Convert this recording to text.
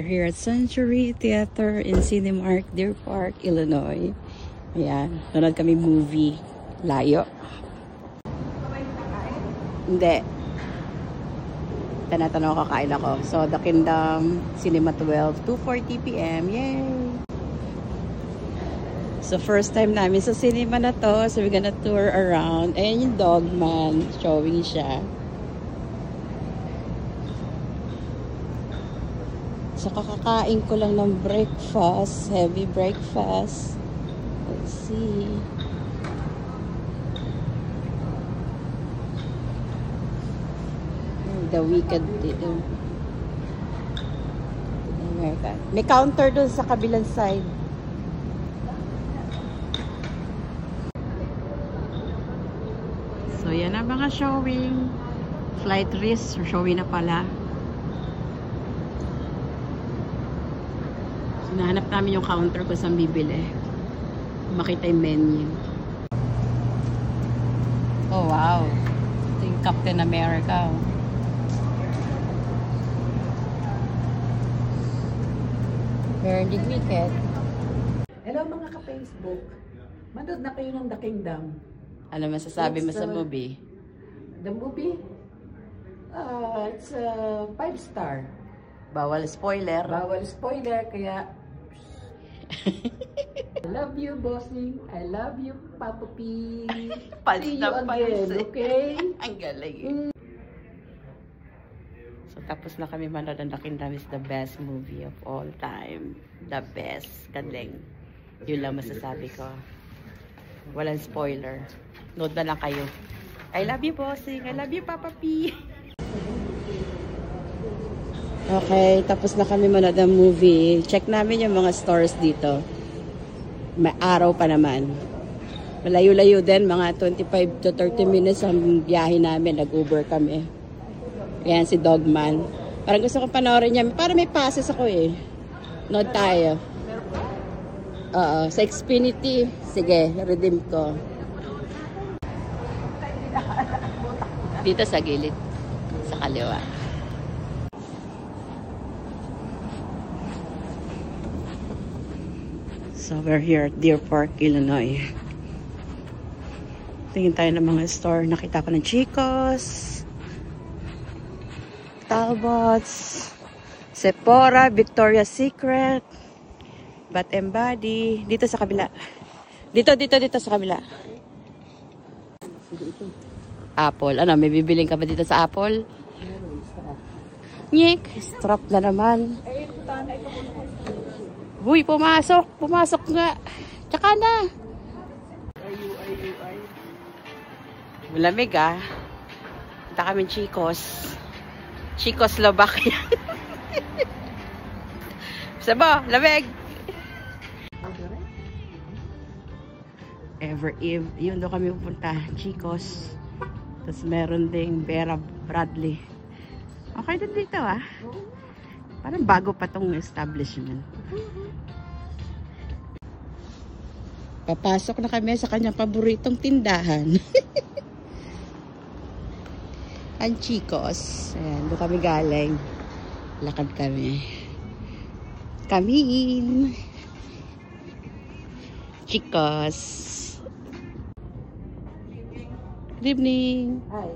We're here at Century Theater in Cinemark, Deer Park, Illinois. Ayan, nanood kami movie. Layo. Hindi. Tanatanong kakain ako. So, The Kingdom, Cinema 12, 2:40 p.m. Yay! So, first time namin sa cinema na to. So, we're gonna tour around. Ayan yung Dogman. Showing siya. So, kakakain ko lang ng breakfast. Heavy breakfast. Let's see. The Wicked dito. America. May counter doon sa kabilang side. So, yan ang mga showing. Flight risk. Showing na pala. Nahanap namin yung counter ko saan bibili. Makita yung menu. Oh, wow. Ito yung Captain America. Meron din Wicked. Hello mga ka-Facebook. Manood na kayo ng The Kingdom. Ano masasabi mo sa movie? The movie? It's a 5-star. Bawal spoiler. Bawal spoiler, kaya... I love you, bossing. I love you, Papa P. See you again, okay? Ang galing. So, tapos na kami manood ng The Kingdom is the best movie of all time. The best. Galing. Yun lang masasabi ko. Walang spoiler. Nood na lang kayo. I love you, bossing. I love you, Papa P. Okay, tapos na kami manood ng movie. Check namin yung mga stores dito. May araw pa naman. Malayo-layo din, mga 25 to 30 minutes ang biyahe namin. Nag-Uber kami. Ayan si Dogman. Parang gusto kong panoorin niya. Parang may passes ako eh. Nood tayo. Sa Xfinity. Sige, redeem ko. Dito sa gilid. Sa kaliwa. So, we're here at Deer Park, Illinois. Tingin tayo ng mga store. Nakita ko ng Chico's, Talbot's, Sephora, Victoria's Secret, Bath and Body. Dito sa kabila. Dito sa kabila. Apple. Ano, may bibiling ka ba dito sa Apple? Nyek. Strap na naman. Uy, pumasok. Pumasok nga. Tsaka na. Malamig ah. Punta kami Chico's. Chico's Slovakia. Sabo, lamig. Ever Eve. Yun doon kami pupunta. Chico's. Tapos meron ding Vera Bradley. Okay din dito ah. Parang bago pa tong establishment. Papasok na kami sa kanyang paboritong tindahan. Ang Chico's. Ayan, doon kami galing. Lakad kami. Kamin. Chico's. Good evening. Hi.